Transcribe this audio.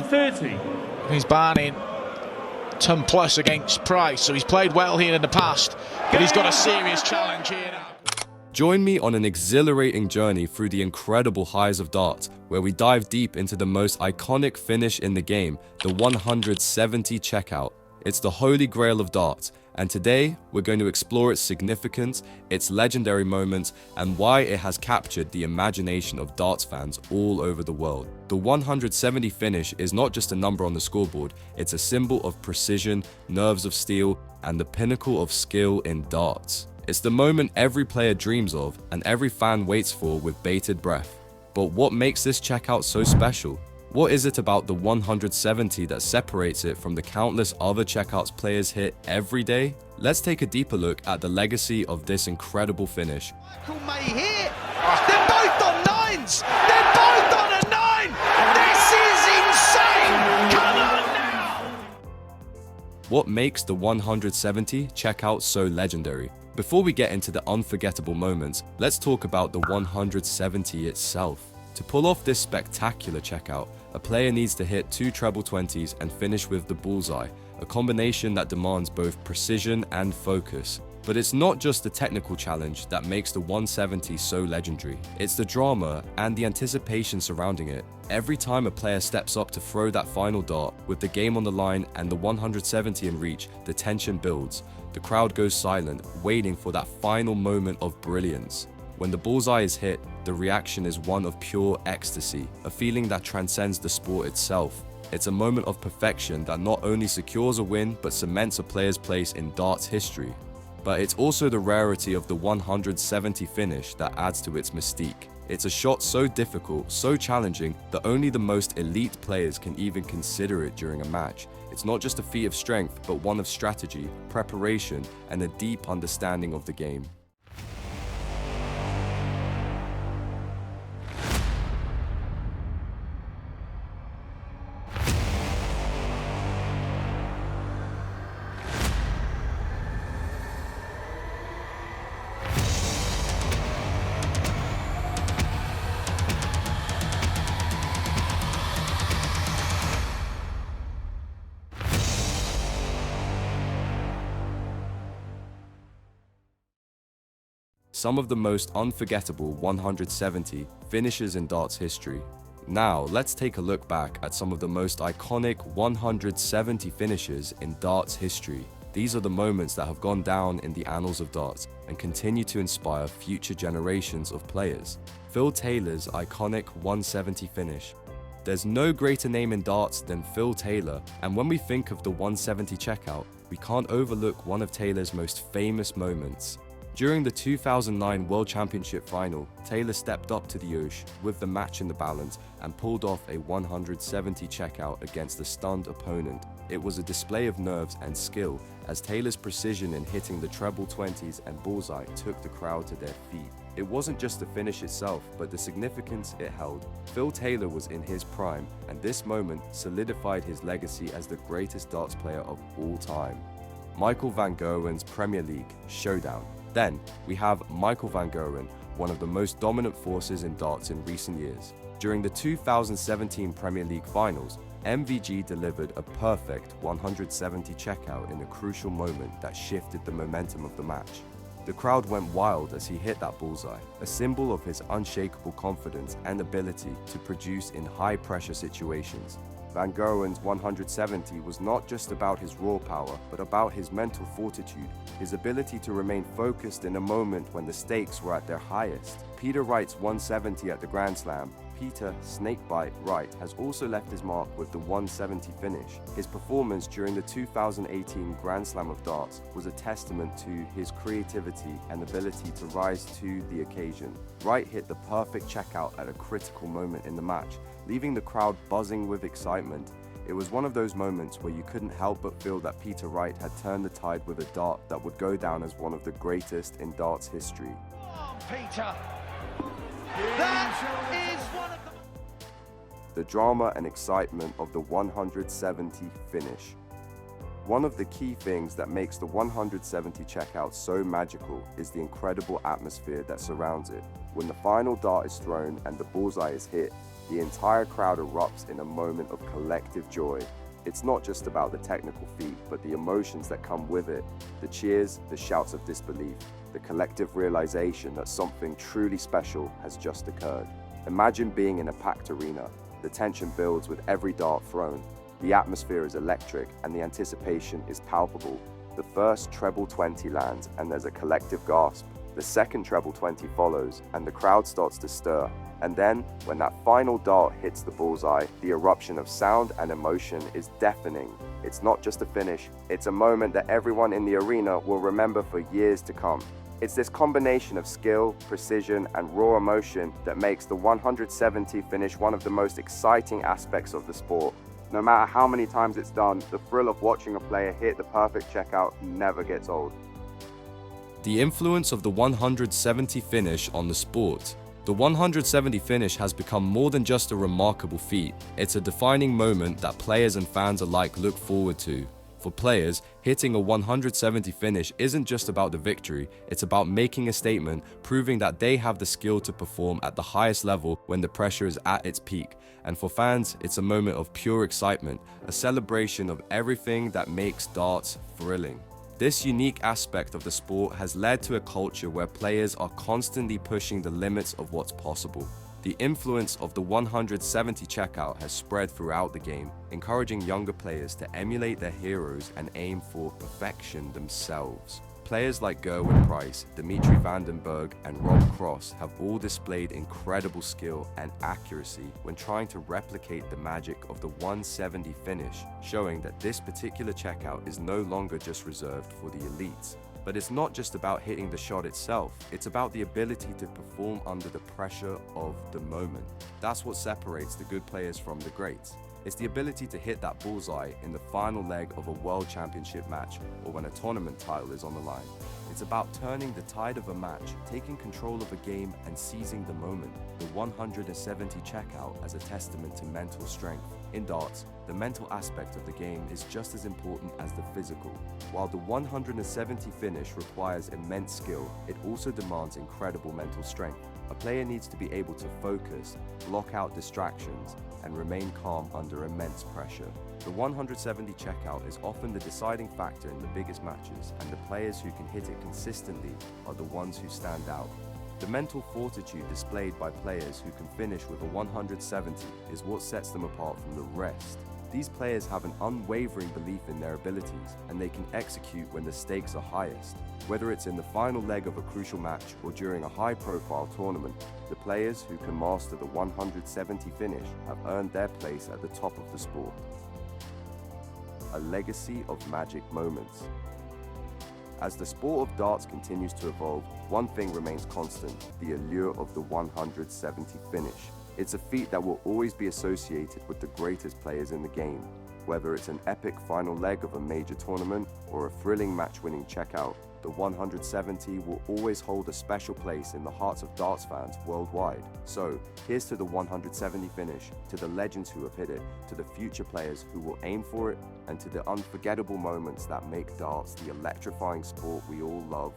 30. He's barring ton plus against Price, so he's played well here in the past, but he's got a serious challenge here now. Join me on an exhilarating journey through the incredible highs of darts, where we dive deep into the most iconic finish in the game, the 170 checkout. It's the holy grail of darts, and today we're going to explore its significance, its legendary moments, and why it has captured the imagination of darts fans all over the world. The 170 finish is not just a number on the scoreboard, it's a symbol of precision, nerves of steel, and the pinnacle of skill in darts. It's the moment every player dreams of and every fan waits for with bated breath. But what makes this checkout so special? What is it about the 170 that separates it from the countless other checkouts players hit every day? Let's take a deeper look at the legacy of this incredible finish. Michael May here. They're both on nines. They're both on a nine. This is insane. Come on now. What makes the 170 checkout so legendary? Before we get into the unforgettable moments, let's talk about the 170 itself. To pull off this spectacular checkout, a player needs to hit 2 treble 20s and finish with the bullseye, a combination that demands both precision and focus. But it's not just the technical challenge that makes the 170 so legendary, it's the drama and the anticipation surrounding it. Every time a player steps up to throw that final dart, with the game on the line and the 170 in reach, the tension builds. The crowd goes silent, waiting for that final moment of brilliance. When the bullseye is hit, the reaction is one of pure ecstasy, a feeling that transcends the sport itself. It's a moment of perfection that not only secures a win, but cements a player's place in darts history. But it's also the rarity of the 170 finish that adds to its mystique. It's a shot so difficult, so challenging, that only the most elite players can even consider it during a match. It's not just a feat of strength, but one of strategy, preparation, and a deep understanding of the game. Some of the most unforgettable 170 finishes in darts history. Now, let's take a look back at some of the most iconic 170 finishes in darts history. These are the moments that have gone down in the annals of darts and continue to inspire future generations of players. Phil Taylor's iconic 170 finish. There's no greater name in darts than Phil Taylor, and when we think of the 170 checkout, we can't overlook one of Taylor's most famous moments. During the 2009 World Championship final, Taylor stepped up to the Osh with the match in the balance and pulled off a 170 checkout against a stunned opponent. It was a display of nerves and skill, as Taylor's precision in hitting the treble 20s and bullseye took the crowd to their feet. It wasn't just the finish itself, but the significance it held. Phil Taylor was in his prime, and this moment solidified his legacy as the greatest darts player of all time. Michael van Gerwen's Premier League showdown. Then, we have Michael van Gerwen, one of the most dominant forces in darts in recent years. During the 2017 Premier League finals, MVG delivered a perfect 170 checkout in a crucial moment that shifted the momentum of the match. The crowd went wild as he hit that bullseye, a symbol of his unshakable confidence and ability to produce in high-pressure situations. Van Gerwen's 170 was not just about his raw power, but about his mental fortitude, his ability to remain focused in a moment when the stakes were at their highest. Peter Wright's 170 at the Grand Slam, Peter Snakebite Wright, has also left his mark with the 170 finish. His performance during the 2018 Grand Slam of Darts was a testament to his creativity and ability to rise to the occasion. Wright hit the perfect checkout at a critical moment in the match, leaving the crowd buzzing with excitement. It was one of those moments where you couldn't help but feel that Peter Wright had turned the tide with a dart that would go down as one of the greatest in darts history. Come on, Peter. That is one of the drama and excitement of the 170 finish. One of the key things that makes the 170 checkout so magical is the incredible atmosphere that surrounds it. When the final dart is thrown and the bullseye is hit, the entire crowd erupts in a moment of collective joy. It's not just about the technical feat, but the emotions that come with it. The cheers, the shouts of disbelief, the collective realization that something truly special has just occurred. Imagine being in a packed arena. The tension builds with every dart thrown. The atmosphere is electric and the anticipation is palpable. The first treble 20 lands and there's a collective gasp. The second treble 20 follows and the crowd starts to stir. And then, when that final dart hits the bullseye, the eruption of sound and emotion is deafening. It's not just a finish, it's a moment that everyone in the arena will remember for years to come. It's this combination of skill, precision, and raw emotion that makes the 170 finish one of the most exciting aspects of the sport. No matter how many times it's done, the thrill of watching a player hit the perfect checkout never gets old. The influence of the 170 finish on the sport. The 170 finish has become more than just a remarkable feat. It's a defining moment that players and fans alike look forward to. For players, hitting a 170 finish isn't just about the victory, it's about making a statement, proving that they have the skill to perform at the highest level when the pressure is at its peak. And for fans, it's a moment of pure excitement, a celebration of everything that makes darts thrilling. This unique aspect of the sport has led to a culture where players are constantly pushing the limits of what's possible. The influence of the 170 checkout has spread throughout the game, encouraging younger players to emulate their heroes and aim for perfection themselves. Players like Gerwin Price, Dimitri van den Berg, and Rob Cross have all displayed incredible skill and accuracy when trying to replicate the magic of the 170 finish, showing that this particular checkout is no longer just reserved for the elites. But it's not just about hitting the shot itself, it's about the ability to perform under the pressure of the moment. That's what separates the good players from the greats. It's the ability to hit that bullseye in the final leg of a world championship match or when a tournament title is on the line. It's about turning the tide of a match, taking control of a game and seizing the moment. The 170 checkout as a testament to mental strength. In darts, the mental aspect of the game is just as important as the physical. While the 170 finish requires immense skill, it also demands incredible mental strength. A player needs to be able to focus, block out distractions, and remain calm under immense pressure. The 170 checkout is often the deciding factor in the biggest matches, and the players who can hit it consistently are the ones who stand out. The mental fortitude displayed by players who can finish with a 170 is what sets them apart from the rest. These players have an unwavering belief in their abilities, and they can execute when the stakes are highest. Whether it's in the final leg of a crucial match or during a high-profile tournament, the players who can master the 170 finish have earned their place at the top of the sport. A legacy of magic moments. As the sport of darts continues to evolve, one thing remains constant: the allure of the 170 finish. It's a feat that will always be associated with the greatest players in the game. Whether it's an epic final leg of a major tournament or a thrilling match-winning checkout, the 170 will always hold a special place in the hearts of darts fans worldwide. So, here's to the 170 finish, to the legends who have hit it, to the future players who will aim for it, and to the unforgettable moments that make darts the electrifying sport we all love.